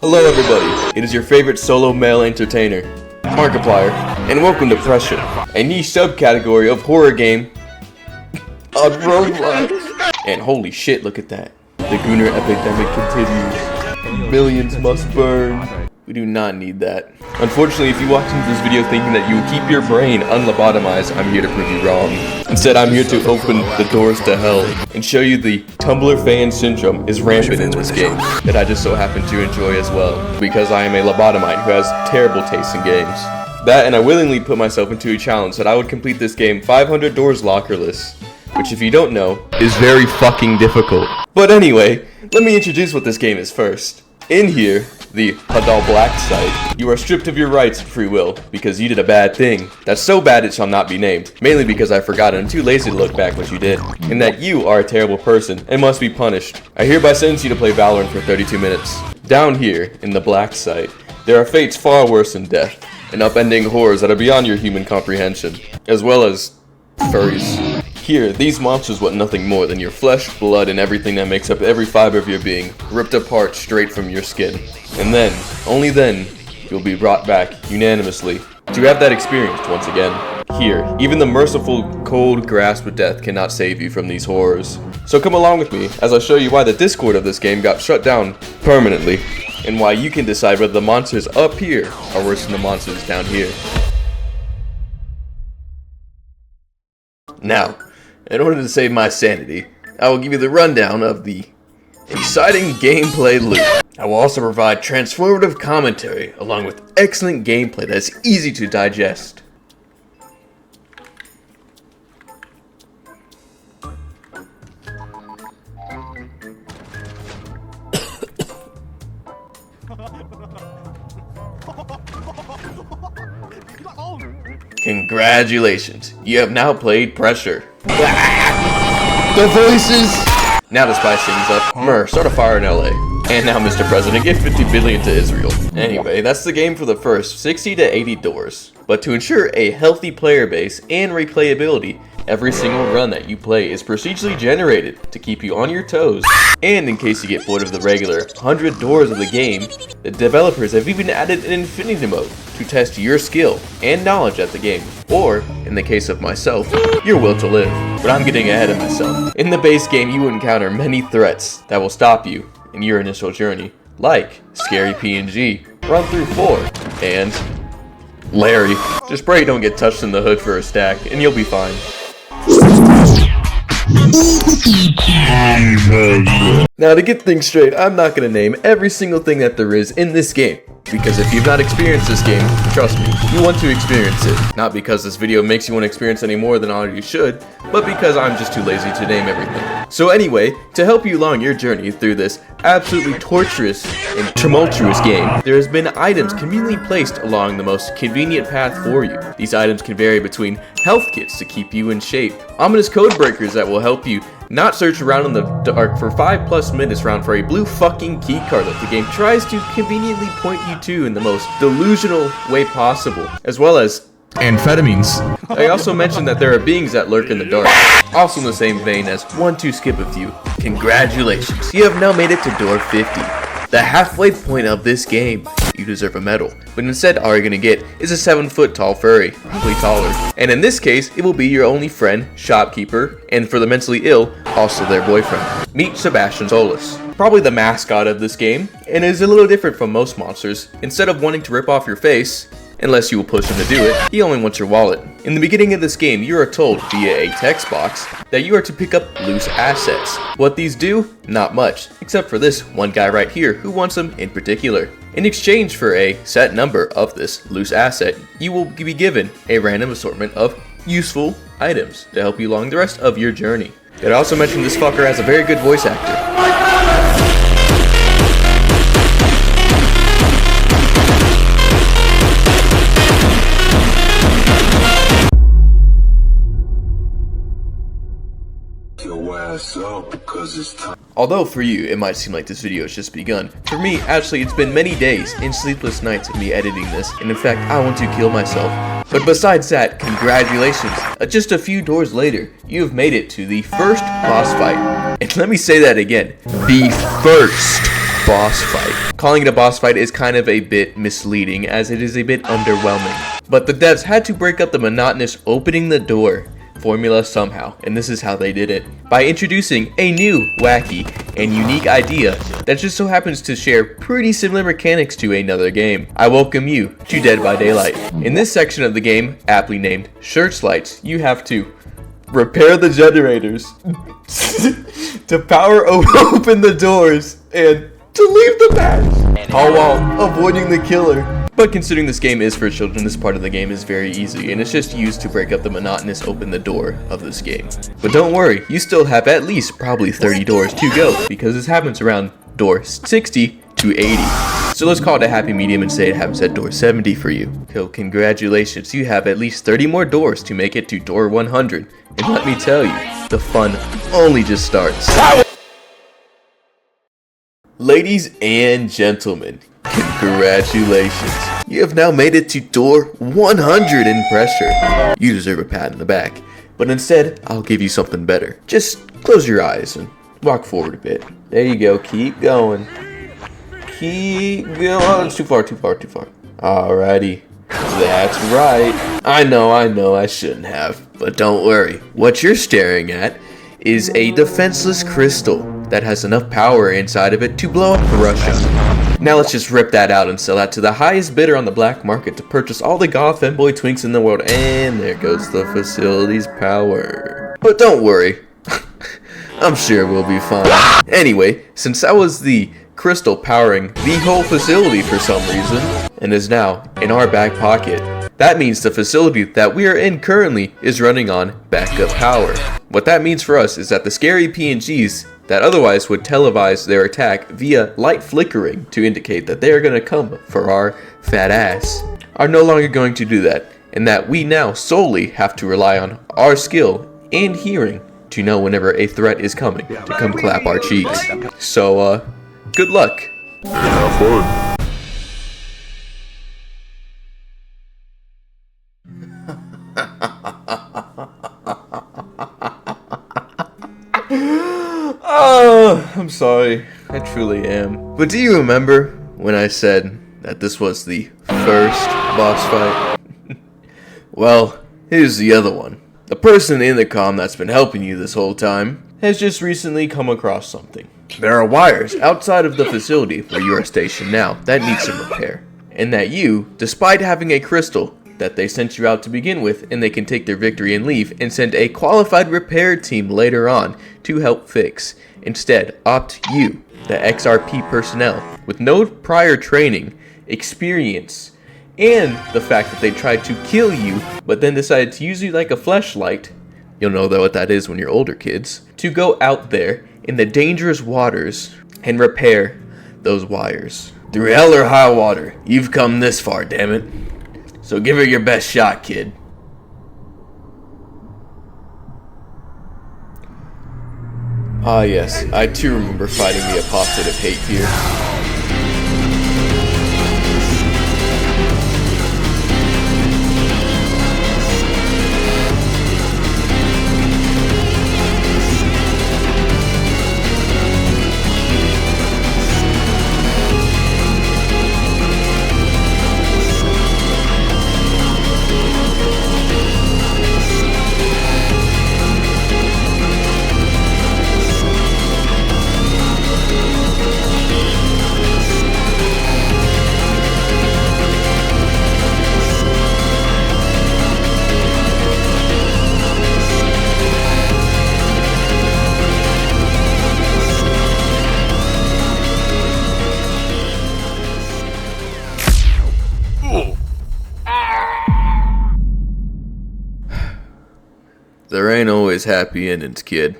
Hello everybody, it is your favorite solo male entertainer, Markiplier, and welcome to Pressure, a niche subcategory of horror game on Roblox. And holy shit, look at that. The Gooner epidemic continues. Millions must burn. We do not need that. Unfortunately, if you walked into this video thinking that you would keep your brain unlobotomized, I'm here to prove you wrong. Instead, I'm here to open the doors to hell and show you the Tumblr fan syndrome is rampant in this game that I just so happen to enjoy as well, because I am a lobotomite who has terrible taste in games. That, and I willingly put myself into a challenge that I would complete this game 500 doors lockerless, which if you don't know, is very fucking difficult. But anyway, let me introduce what this game is first. In here, the Hadal Black site, you are stripped of your rights and free will because you did a bad thing. That's so bad it shall not be named, mainly because I forgot and I'm too lazy to look back what you did, and that you are a terrible person and must be punished. I hereby sentence you to play Valorant for 32 minutes. Down here, in the Black site, there are fates far worse than death, and upending horrors that are beyond your human comprehension, as well as furries. Here, these monsters want nothing more than your flesh, blood, and everything that makes up every fiber of your being, ripped apart straight from your skin. And then, only then, you'll be brought back, unanimously, to have that experience once again. Here, even the merciful, cold grasp of death cannot save you from these horrors. So come along with me, as I show you why the Discord of this game got shut down permanently, and why you can decide whether the monsters up here are worse than the monsters down here. Now, in order to save my sanity, I will give you the rundown of the exciting gameplay loop. I will also provide transformative commentary along with excellent gameplay that is easy to digest. Congratulations, you have now played Pressure. The voices! Now to spice things up, Murr, start a fire in LA. And now, Mr. President, give 50 billion to Israel. Anyway, that's the game for the first 60 to 80 doors. But to ensure a healthy player base and replayability, every single run that you play is procedurally generated to keep you on your toes. And in case you get bored of the regular 100 doors of the game, the developers have even added an infinity mode to test your skill and knowledge at the game. Or, in the case of myself, your will to live. But I'm getting ahead of myself. In the base game, you encounter many threats that will stop you in your initial journey, like Scary PNG, Run Through 4, and Larry. Just pray you don't get touched in the hood for a stack, and you'll be fine. Now to get things straight, I'm not going to name every single thing that there is in this game, because if you've not experienced this game, trust me, you want to experience it. Not because this video makes you want to experience any more than already should, but because I'm just too lazy to name everything. So anyway, to help you along your journey through this absolutely torturous and tumultuous game, there has been items conveniently placed along the most convenient path for you. These items can vary between health kits to keep you in shape, ominous code breakers that will help you not search around in the dark for 5+ minutes round for a blue fucking keycard that the game tries to conveniently point you to in the most delusional way possible, as well as amphetamines. I also mentioned that there are beings that lurk in the dark, also in the same vein as one to skip a few. Congratulations, you have now made it to door 50, the halfway point of this game. You deserve a medal, but instead all you're gonna get is a 7-foot tall furry, probably taller. And in this case, it will be your only friend, shopkeeper, and for the mentally ill, also their boyfriend. Meet Sebastian Solis, probably the mascot of this game, and is a little different from most monsters. Instead of wanting to rip off your face, unless you will push him to do it, he only wants your wallet. In the beginning of this game, you are told via a text box that you are to pick up loose assets. What these do? Not much, except for this one guy right here who wants them in particular. In exchange for a set number of this loose asset, you will be given a random assortment of useful items to help you along the rest of your journey. Did I also mention this fucker has a very good voice actor? Although for you, it might seem like this video has just begun, for me, actually, it's been many days and sleepless nights of me editing this, and in fact, I want to kill myself. But besides that, congratulations! Just a few doors later, you have made it to the first boss fight. And let me say that again, the first boss fight. Calling it a boss fight is kind of a bit misleading, as it is a bit underwhelming. But the devs had to break up the monotonous opening the door formula somehow, and this is how they did it. By introducing a new, wacky, and unique idea that just so happens to share pretty similar mechanics to another game. I welcome you to Dead by Daylight. In this section of the game, aptly named Searchlights, you have to repair the generators, to power open the doors, and to leave the match, all while avoiding the killer. But considering this game is for children, this part of the game is very easy, and it's just used to break up the monotonous open the door of this game. But don't worry, you still have at least probably 30 doors to go, because this happens around door 60 to 80. So let's call it a happy medium and say it happens at door 70 for you. So congratulations, you have at least 30 more doors to make it to door 100. And let me tell you, the fun only just starts. Ladies and gentlemen, congratulations. You have now made it to door 100 in pressure. You deserve a pat on the back, but instead, I'll give you something better. Just close your eyes and walk forward a bit. There you go, keep going. Keep going. Oh, it's too far. Alrighty. That's right. I know, I shouldn't have. But don't worry. What you're staring at is a defenseless crystal that has enough power inside of it to blow up Russia. Now let's just rip that out and sell that to the highest bidder on the black market to purchase all the goth femboy twinks in the world. And there goes the facility's power. But don't worry. I'm sure we'll be fine. Anyway, since that was the crystal powering the whole facility for some reason, and is now in our back pocket, that means the facility that we are in currently is running on backup power. What that means for us is that the scary PNGs that otherwise would televise their attack via light flickering to indicate that they are going to come for our fat ass are no longer going to do that, and that we now solely have to rely on our skill and hearing to know whenever a threat is coming to come clap our cheeks. So, good luck. Have fun. Oh, I'm sorry. I truly am. But do you remember when I said that this was the first boss fight? Well, here's the other one. The person in the comm that's been helping you this whole time has just recently come across something. There are wires outside of the facility where you are stationed now that need some repair. And that you, despite having a crystal that they sent you out to begin with, and they can take their victory and leave and send a qualified repair team later on to help fix. Instead, opt you, the XRP personnel, with no prior training, experience, and the fact that they tried to kill you, but then decided to use you like a fleshlight, you'll know though what that is when you're older kids, to go out there in the dangerous waters and repair those wires. Through hell or high water, you've come this far, damn it. So give it your best shot, kid. Ah yes, I too remember fighting the apostate of hate here. There ain't always happy endings, kid.